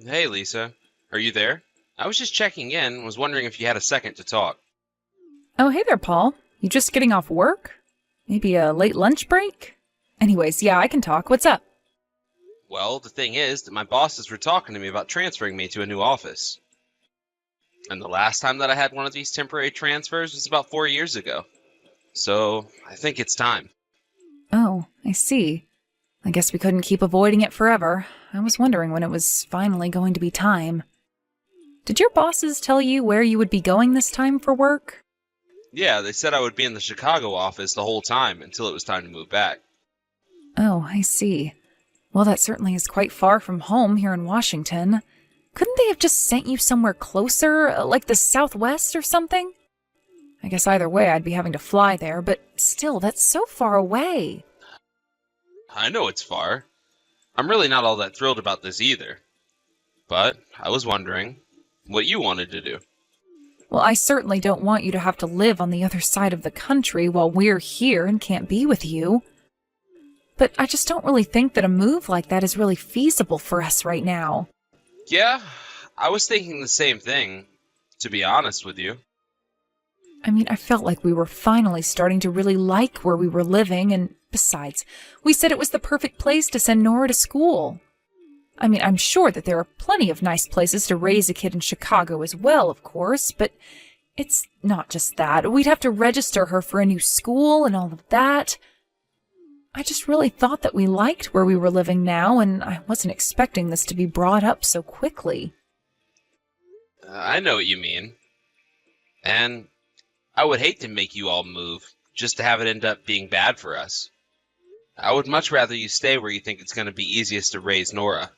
Hey, Lisa. Are you there? I was just checking in, was wondering if you had a second to talk. Oh, hey there, Paul. You just getting off work? Maybe a late lunch break? Anyways, yeah, I can talk. What's up? Well, the thing is that my bosses were talking to me about transferring me to a new office. And the last time that I had one of these temporary transfers was about 4 years ago. So, I think it's time. Oh, I see. I guess we couldn't keep avoiding it forever. I was wondering when it was finally going to be time. Did your bosses tell you where you would be going this time for work? Yeah, they said I would be in the Chicago office the whole time until it was time to move back. Oh, I see. Well, that certainly is quite far from home here in Washington. Couldn't they have just sent you somewhere closer, like the Southwest or something? I guess either way I'd be having to fly there, but still, that's so far away. I know it's far. I'm really not all that thrilled about this either. But I was wondering what you wanted to do. Well, I certainly don't want you to have to live on the other side of the country while we're here and can't be with you. But I just don't really think that a move like that is really feasible for us right now. Yeah, I was thinking the same thing, to be honest with you. I mean, I felt like we were finally starting to really like where we were living, and besides, we said it was the perfect place to send Nora to school. I mean, I'm sure that there are plenty of nice places to raise a kid in Chicago as well, of course, but it's not just that. We'd have to register her for a new school and all of that. I just really thought that we liked where we were living now, and I wasn't expecting this to be brought up so quickly. I know what you mean. And I would hate to make you all move, just to have it end up being bad for us. I would much rather you stay where you think it's going to be easiest to raise Nora.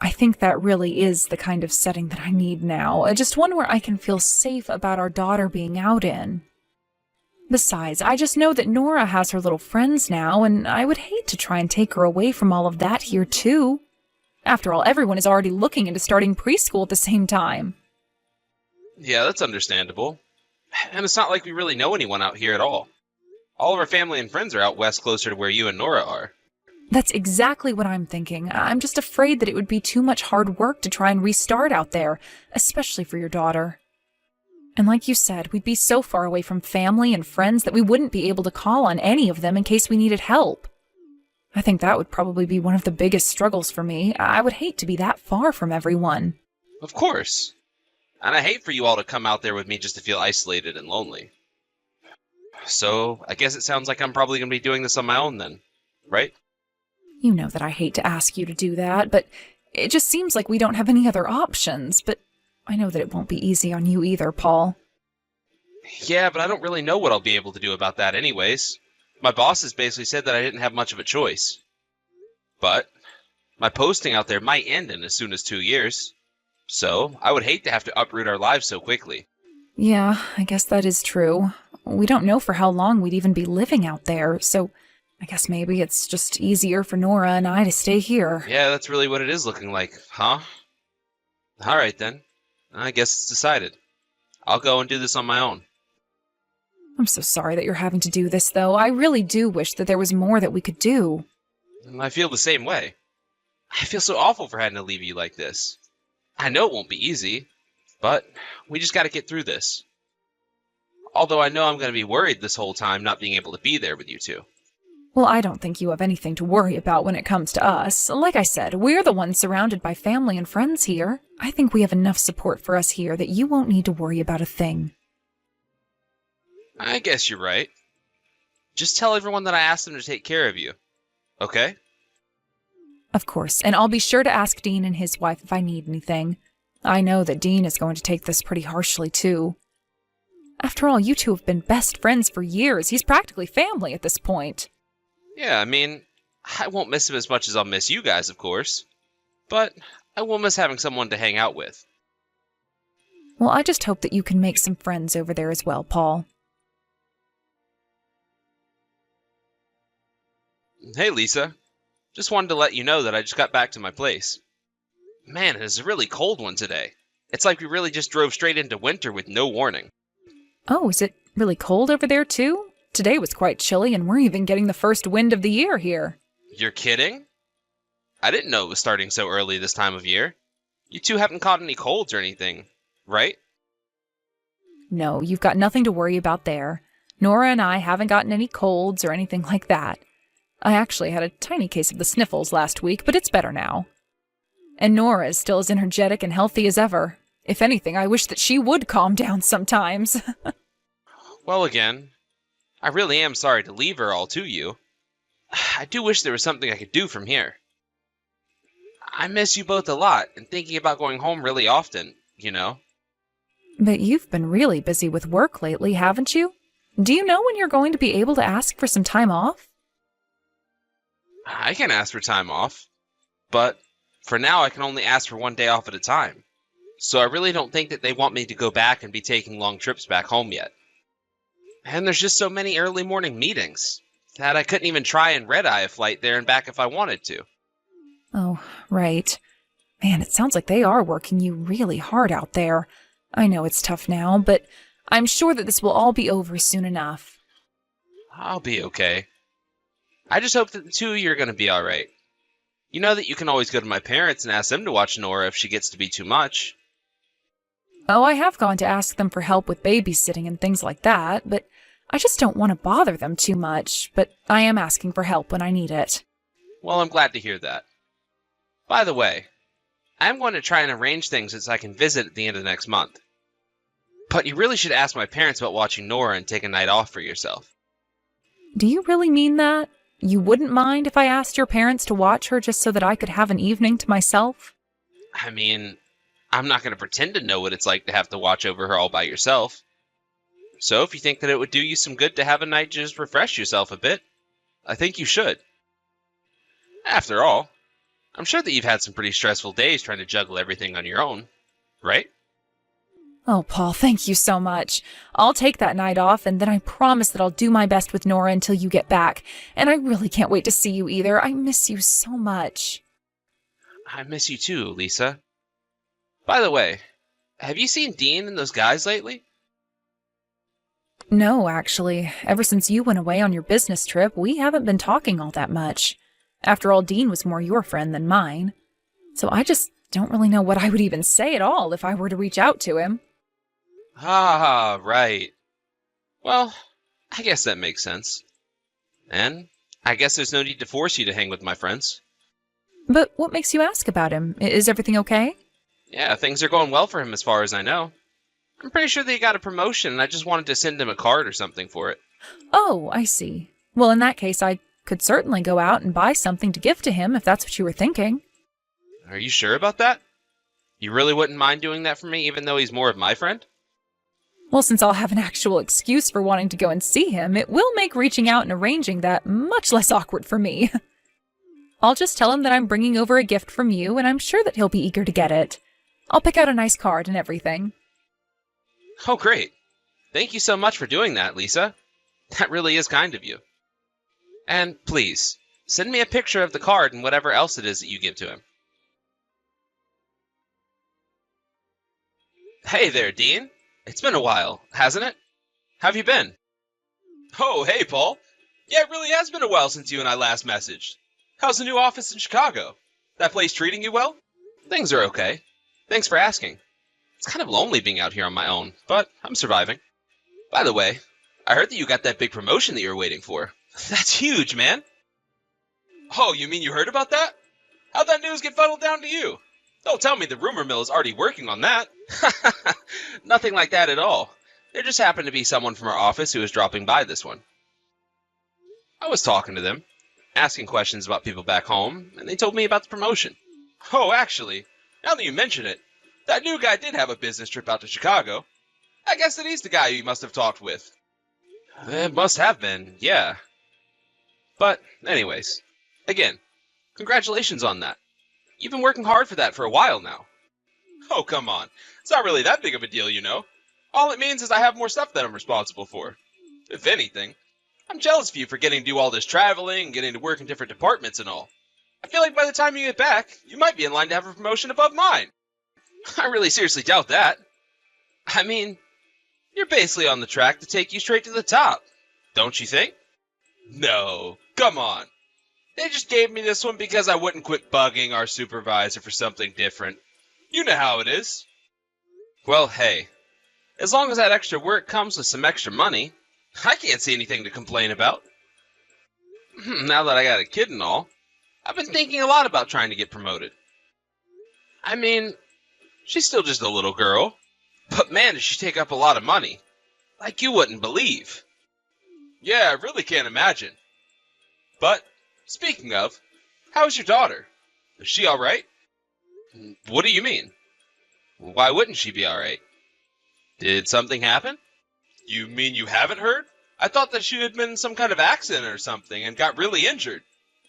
I think that really is the kind of setting that I need now, just one where I can feel safe about our daughter being out in. Besides, I just know that Nora has her little friends now, and I would hate to try and take her away from all of that here too. After all, everyone is already looking into starting preschool at the same time. Yeah, that's understandable. And it's not like we really know anyone out here at all. All of our family and friends are out west closer to where you and Nora are. That's exactly what I'm thinking. I'm just afraid that it would be too much hard work to try and restart out there, especially for your daughter. And like you said, we'd be so far away from family and friends that we wouldn't be able to call on any of them in case we needed help. I think that would probably be one of the biggest struggles for me. I would hate to be that far from everyone. Of course. And I hate for you all to come out there with me just to feel isolated and lonely. So, I guess it sounds like I'm probably going to be doing this on my own then, right? You know that I hate to ask you to do that, but it just seems like we don't have any other options. But I know that it won't be easy on you either, Paul. Yeah, but I don't really know what I'll be able to do about that anyways. My bosses basically said that I didn't have much of a choice. But my posting out there might end in as soon as 2 years. So, I would hate to have to uproot our lives so quickly. Yeah, I guess that is true. We don't know for how long we'd even be living out there, so I guess maybe it's just easier for Nora and I to stay here. Yeah, that's really what it is looking like, huh? Alright then. I guess it's decided. I'll go and do this on my own. I'm so sorry that you're having to do this, though. I really do wish that there was more that we could do. And I feel the same way. I feel so awful for having to leave you like this. I know it won't be easy, but we just gotta get through this. Although I know I'm gonna be worried this whole time not being able to be there with you two. Well, I don't think you have anything to worry about when it comes to us. Like I said, we're the ones surrounded by family and friends here. I think we have enough support for us here that you won't need to worry about a thing. I guess you're right. Just tell everyone that I asked them to take care of you. Okay? Of course, and I'll be sure to ask Dean and his wife if I need anything. I know that Dean is going to take this pretty harshly, too. After all, you two have been best friends for years. He's practically family at this point. Yeah, I mean, I won't miss him as much as I'll miss you guys, of course. But I will miss having someone to hang out with. Well, I just hope that you can make some friends over there as well, Paul. Hey, Lisa. Just wanted to let you know that I just got back to my place. Man, it is a really cold one today. It's like we really just drove straight into winter with no warning. Oh, is it really cold over there, too? Today was quite chilly, and we're even getting the first wind of the year here. You're kidding? I didn't know it was starting so early this time of year. You two haven't caught any colds or anything, right? No, you've got nothing to worry about there. Nora and I haven't gotten any colds or anything like that. I actually had a tiny case of the sniffles last week, but it's better now. And Nora is still as energetic and healthy as ever. If anything, I wish that she would calm down sometimes. Well, again, I really am sorry to leave her all to you. I do wish there was something I could do from here. I miss you both a lot, and thinking about going home really often, you know? But you've been really busy with work lately, haven't you? Do you know when you're going to be able to ask for some time off? I can ask for time off, but for now I can only ask for one day off at a time. So I really don't think that they want me to go back and be taking long trips back home yet. And there's just so many early morning meetings that I couldn't even try and red-eye a flight there and back if I wanted to. Oh, right. Man, it sounds like they are working you really hard out there. I know it's tough now, but I'm sure that this will all be over soon enough. I'll be okay. I just hope that the two of you are going to be alright. You know that you can always go to my parents and ask them to watch Nora if she gets to be too much. Oh, I have gone to ask them for help with babysitting and things like that, but I just don't want to bother them too much, but I am asking for help when I need it. Well, I'm glad to hear that. By the way, I'm going to try and arrange things so I can visit at the end of next month. But you really should ask my parents about watching Nora and take a night off for yourself. Do you really mean that? You wouldn't mind if I asked your parents to watch her just so that I could have an evening to myself? I mean, I'm not going to pretend to know what it's like to have to watch over her all by yourself. So if you think that it would do you some good to have a night to just refresh yourself a bit, I think you should. After all, I'm sure that you've had some pretty stressful days trying to juggle everything on your own, right? Oh, Paul, thank you so much. I'll take that night off, and then I promise that I'll do my best with Nora until you get back. And I really can't wait to see you either. I miss you so much. I miss you too, Lisa. By the way, have you seen Dean and those guys lately? No, actually. Ever since you went away on your business trip, we haven't been talking all that much. After all, Dean was more your friend than mine. So I just don't really know what I would even say at all if I were to reach out to him. Ah, right. Well, I guess that makes sense. And I guess there's no need to force you to hang with my friends. But what makes you ask about him? Is everything okay? Yeah, things are going well for him as far as I know. I'm pretty sure that he got a promotion, and I just wanted to send him a card or something for it. Oh, I see. Well, in that case, I could certainly go out and buy something to give to him if that's what you were thinking. Are you sure about that? You really wouldn't mind doing that for me, even though he's more of my friend? Well, since I'll have an actual excuse for wanting to go and see him, it will make reaching out and arranging that much less awkward for me. I'll just tell him that I'm bringing over a gift from you, and I'm sure that he'll be eager to get it. I'll pick out a nice card and everything. Oh, great. Thank you so much for doing that, Lisa. That really is kind of you. And please, send me a picture of the card and whatever else it is that you give to him. Hey there, Dean. It's been a while, hasn't it? How've you been? Oh, hey, Paul. Yeah, it really has been a while since you and I last messaged. How's the new office in Chicago? That place treating you well? Things are okay. Thanks for asking. It's kind of lonely being out here on my own, but I'm surviving. By the way, I heard that you got that big promotion that you were waiting for. That's huge, man. Oh, you mean you heard about that? How'd that news get funneled down to you? Don't tell me the rumor mill is already working on that. Nothing like that at all. There just happened to be someone from our office who was dropping by this one. I was talking to them, asking questions about people back home, and they told me about the promotion. Oh, actually, now that you mention it, that new guy did have a business trip out to Chicago. I guess that he's the guy you must have talked with. It must have been, yeah. But, anyways, again, congratulations on that. You've been working hard for that for a while now. Oh, come on. It's not really that big of a deal, you know. All it means is I have more stuff that I'm responsible for. If anything, I'm jealous of you for getting to do all this traveling and getting to work in different departments and all. I feel like by the time you get back, you might be in line to have a promotion above mine. I really seriously doubt that. I mean, you're basically on the track to take you straight to the top, don't you think? No, come on. They just gave me this one because I wouldn't quit bugging our supervisor for something different. You know how it is. Well, hey, as long as that extra work comes with some extra money, I can't see anything to complain about. Now that I got a kid and all, I've been thinking a lot about trying to get promoted. I mean, she's still just a little girl, but man, does she take up a lot of money. Like you wouldn't believe. Yeah, I really can't imagine. But, speaking of, how's your daughter? Is she alright? What do you mean? Why wouldn't she be alright? Did something happen? You mean you haven't heard? I thought that she had been in some kind of accident or something and got really injured.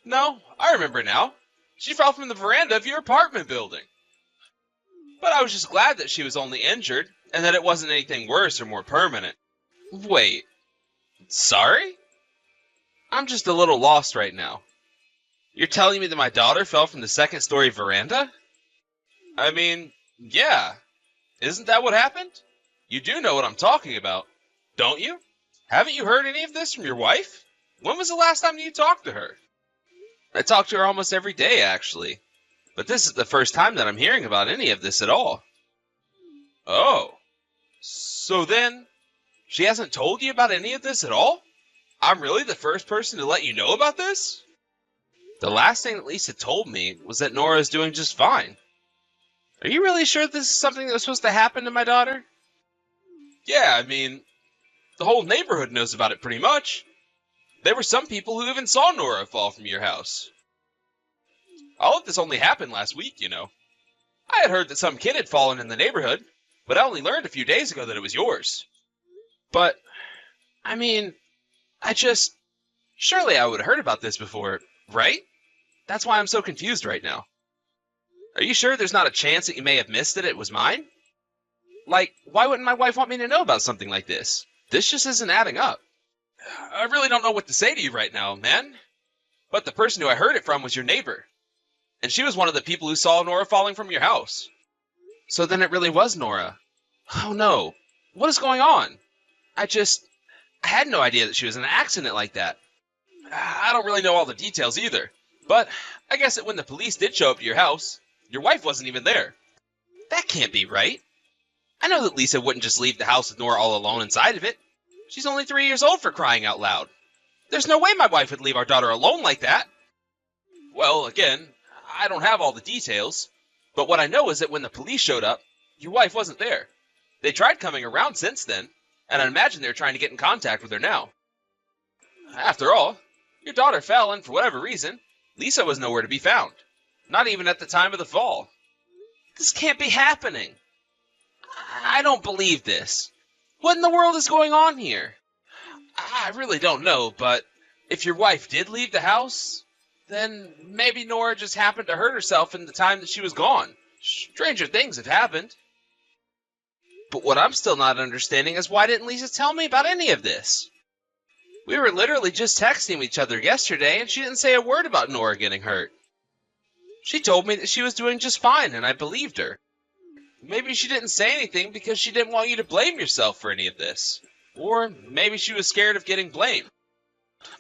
No, I remember now. She fell from the veranda of your apartment building. But I was just glad that she was only injured and that it wasn't anything worse or more permanent. Wait, sorry? I'm just a little lost right now. You're telling me that my daughter fell from the second-story veranda? I mean, yeah. Isn't that what happened? You do know what I'm talking about, don't you? Haven't you heard any of this from your wife? When was the last time you talked to her? I talk to her almost every day, actually. But this is the first time that I'm hearing about any of this at all. Oh. So then, she hasn't told you about any of this at all? I'm really the first person to let you know about this? The last thing that Lisa told me was that Nora is doing just fine. Are you really sure this is something that was supposed to happen to my daughter? Yeah, I mean, the whole neighborhood knows about it pretty much. There were some people who even saw Nora fall from your house. All of this only happened last week, you know. I had heard that some kid had fallen in the neighborhood, but I only learned a few days ago that it was yours. But, I mean, surely I would have heard about this before, right? That's why I'm so confused right now. Are you sure there's not a chance that you may have missed that it was mine? Like, why wouldn't my wife want me to know about something like this? This just isn't adding up. I really don't know what to say to you right now, man. But the person who I heard it from was your neighbor. And she was one of the people who saw Nora falling from your house. So then it really was Nora. Oh no. What is going on? I had no idea that she was in an accident like that. I don't really know all the details either. But I guess that when the police did show up to your house, your wife wasn't even there. That can't be right. I know that Lisa wouldn't just leave the house with Nora all alone inside of it. She's only 3 years old, for crying out loud. There's no way my wife would leave our daughter alone like that. Well, again, I don't have all the details, but what I know is that when the police showed up, your wife wasn't there. They tried coming around since then, and I imagine they're trying to get in contact with her now. After all, your daughter fell, and for whatever reason, Lisa was nowhere to be found. Not even at the time of the fall. This can't be happening. I don't believe this. What in the world is going on here? I really don't know, but if your wife did leave the house, then maybe Nora just happened to hurt herself in the time that she was gone. Stranger things have happened. But what I'm still not understanding is why didn't Lisa tell me about any of this? We were literally just texting each other yesterday, and she didn't say a word about Nora getting hurt. She told me that she was doing just fine, and I believed her. Maybe she didn't say anything because she didn't want you to blame yourself for any of this. Or maybe she was scared of getting blamed.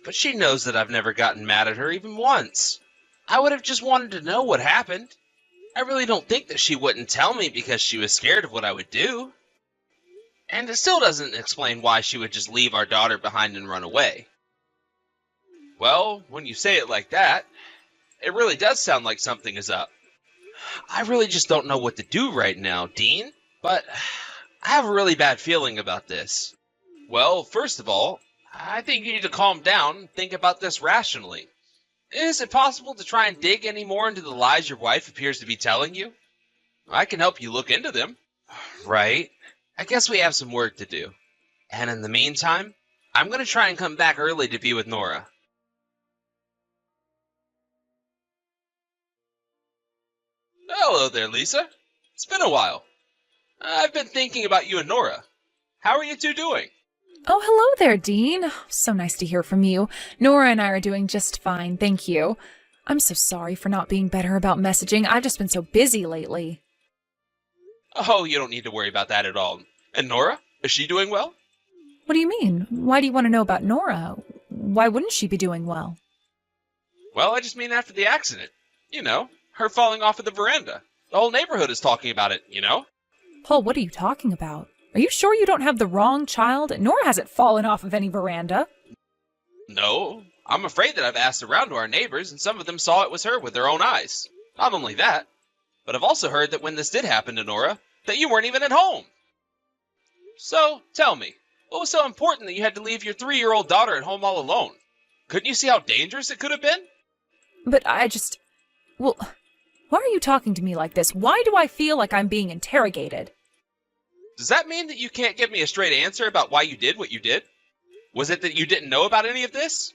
But she knows that I've never gotten mad at her even once. I would have just wanted to know what happened. I really don't think that she wouldn't tell me because she was scared of what I would do. And it still doesn't explain why she would just leave our daughter behind and run away. Well, when you say it like that, it really does sound like something is up. I really just don't know what to do right now, Dean, but I have a really bad feeling about this. Well, first of all, I think you need to calm down and think about this rationally. Is it possible to try and dig any more into the lies your wife appears to be telling you? I can help you look into them. Right. I guess we have some work to do. And in the meantime, I'm going to try and come back early to be with Nora. Hello there, Lisa. It's been a while. I've been thinking about you and Nora. How are you two doing? Oh, hello there, Dean. So nice to hear from you. Nora and I are doing just fine, thank you. I'm so sorry for not being better about messaging. I've just been so busy lately. Oh, you don't need to worry about that at all. And Nora? Is she doing well? What do you mean? Why do you want to know about Nora? Why wouldn't she be doing well? Well, I just mean after the accident. You know, her falling off of the veranda. The whole neighborhood is talking about it, you know? Paul, what are you talking about? Are you sure you don't have the wrong child? Nora hasn't fallen off of any veranda. No, I'm afraid that I've asked around to our neighbors, and some of them saw it was her with their own eyes. Not only that, but I've also heard that when this did happen to Nora, that you weren't even at home. So, tell me, what was so important that you had to leave your 3-year-old daughter at home all alone? Couldn't you see how dangerous it could have been? But well, why are you talking to me like this? Why do I feel like I'm being interrogated? Does that mean that you can't give me a straight answer about why you did what you did? Was it that you didn't know about any of this?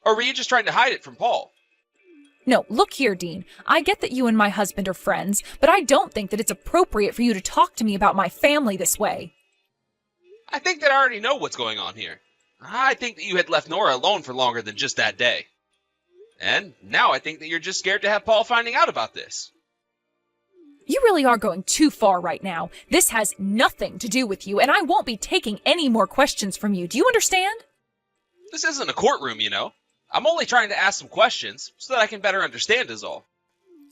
Or were you just trying to hide it from Paul? No, look here, Dean. I get that you and my husband are friends, but I don't think that it's appropriate for you to talk to me about my family this way. I think that I already know what's going on here. I think that you had left Nora alone for longer than just that day. And now I think that you're just scared to have Paul finding out about this. You really are going too far right now. This has nothing to do with you, and I won't be taking any more questions from you. Do you understand? This isn't a courtroom, you know. I'm only trying to ask some questions so that I can better understand is all.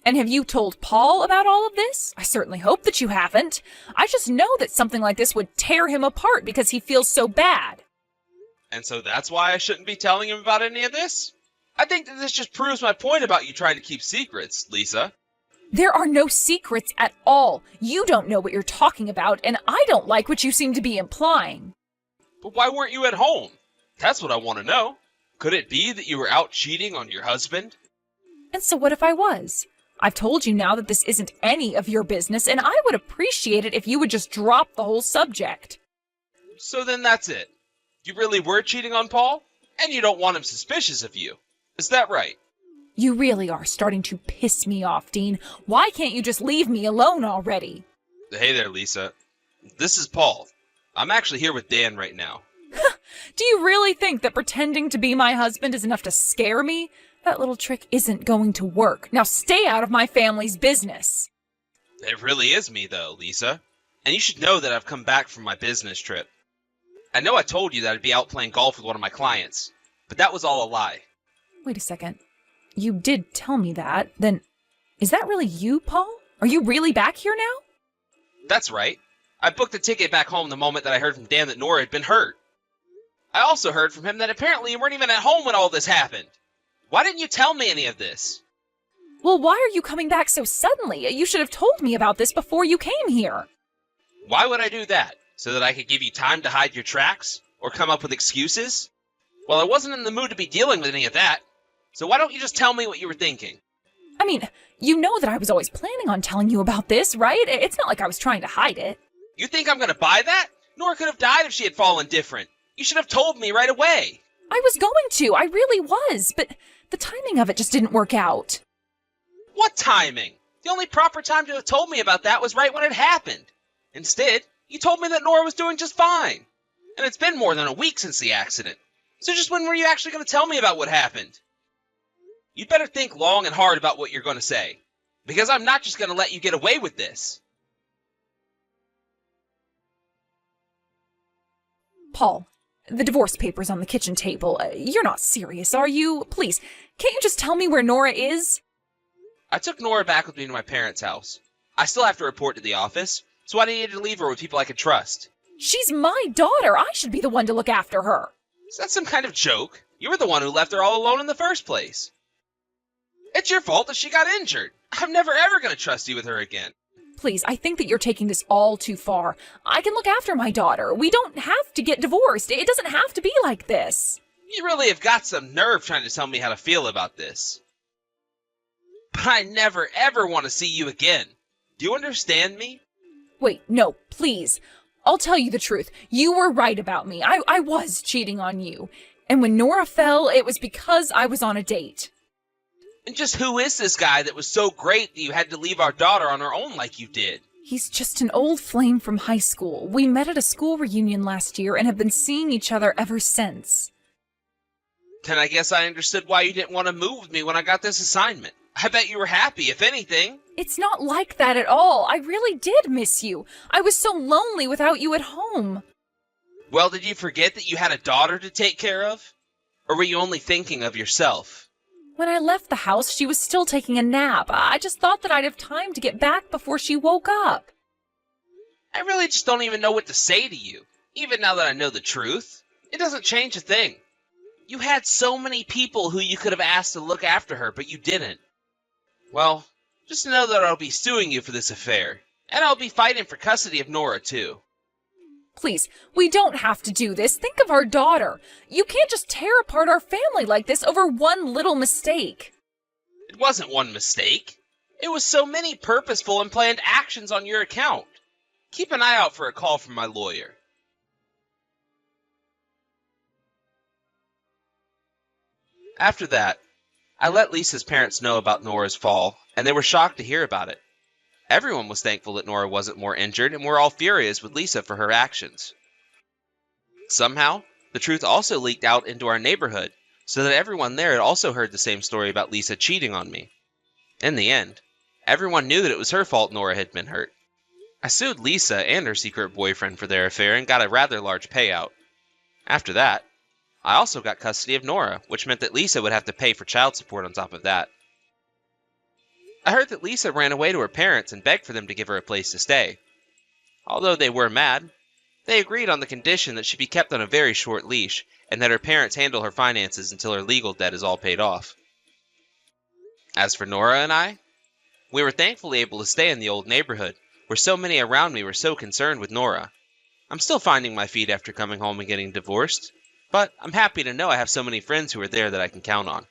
And have you told Paul about all of this? I certainly hope that you haven't. I just know that something like this would tear him apart because he feels so bad. And so that's why I shouldn't be telling him about any of this? I think that this just proves my point about you trying to keep secrets, Lisa. There are no secrets at all. You don't know what you're talking about, and I don't like what you seem to be implying. But why weren't you at home? That's what I want to know. Could it be that you were out cheating on your husband? And so what if I was? I've told you now that this isn't any of your business, and I would appreciate it if you would just drop the whole subject. So then that's it. You really were cheating on Paul? And you don't want him suspicious of you. Is that right? You really are starting to piss me off, Dean. Why can't you just leave me alone already? Hey there, Lisa. This is Paul. I'm actually here with Dan right now. Do you really think that pretending to be my husband is enough to scare me? That little trick isn't going to work. Now stay out of my family's business. It really is me, though, Lisa. And you should know that I've come back from my business trip. I know I told you that I'd be out playing golf with one of my clients, but that was all a lie. Wait a second. You did tell me that. Then, is that really you, Paul? Are you really back here now? That's right. I booked a ticket back home the moment that I heard from Dan that Nora had been hurt. I also heard from him that apparently you weren't even at home when all this happened. Why didn't you tell me any of this? Well, why are you coming back so suddenly? You should have told me about this before you came here. Why would I do that? So that I could give you time to hide your tracks? Or come up with excuses? Well, I wasn't in the mood to be dealing with any of that. So why don't you just tell me what you were thinking? I mean, you know that I was always planning on telling you about this, right? It's not like I was trying to hide it. You think I'm gonna buy that? Nora could have died if she had fallen different. You should have told me right away. I was going to. I really was. But the timing of it just didn't work out. What timing? The only proper time to have told me about that was right when it happened. Instead, you told me that Nora was doing just fine. And it's been more than a week since the accident. So just when were you actually going to tell me about what happened? You'd better think long and hard about what you're going to say. Because I'm not just going to let you get away with this. Paul, the divorce papers on the kitchen table. You're not serious, are you? Please, can't you just tell me where Nora is? I took Nora back with me to my parents' house. I still have to report to the office, so I needed to leave her with people I could trust. She's my daughter. I should be the one to look after her. Is that some kind of joke? You were the one who left her all alone in the first place. It's your fault that she got injured. I'm never ever going to trust you with her again. Please, I think that you're taking this all too far. I can look after my daughter. We don't have to get divorced. It doesn't have to be like this. You really have got some nerve trying to tell me how to feel about this. But I never ever want to see you again. Do you understand me? Wait, no, please. I'll tell you the truth. You were right about me. I was cheating on you. And when Nora fell, it was because I was on a date. And just who is this guy that was so great that you had to leave our daughter on her own like you did? He's just an old flame from high school. We met at a school reunion last year and have been seeing each other ever since. Then I guess I understood why you didn't want to move with me when I got this assignment. I bet you were happy, if anything. It's not like that at all. I really did miss you. I was so lonely without you at home. Well, did you forget that you had a daughter to take care of? Or were you only thinking of yourself? When I left the house, she was still taking a nap. I just thought that I'd have time to get back before she woke up. I really just don't even know what to say to you, even now that I know the truth. It doesn't change a thing. You had so many people who you could have asked to look after her, but you didn't. Well, just know that I'll be suing you for this affair, and I'll be fighting for custody of Nora, too. Please, we don't have to do this. Think of our daughter. You can't just tear apart our family like this over one little mistake. It wasn't one mistake. It was so many purposeful and planned actions on your account. Keep an eye out for a call from my lawyer. After that, I let Lisa's parents know about Nora's fall, and they were shocked to hear about it. Everyone was thankful that Nora wasn't more injured, and were all furious with Lisa for her actions. Somehow, the truth also leaked out into our neighborhood, so that everyone there had also heard the same story about Lisa cheating on me. In the end, everyone knew that it was her fault Nora had been hurt. I sued Lisa and her secret boyfriend for their affair and got a rather large payout. After that, I also got custody of Nora, which meant that Lisa would have to pay for child support on top of that. I heard that Lisa ran away to her parents and begged for them to give her a place to stay. Although they were mad, they agreed on the condition that she be kept on a very short leash and that her parents handle her finances until her legal debt is all paid off. As for Nora and I, we were thankfully able to stay in the old neighborhood, where so many around me were so concerned with Nora. I'm still finding my feet after coming home and getting divorced, but I'm happy to know I have so many friends who are there that I can count on.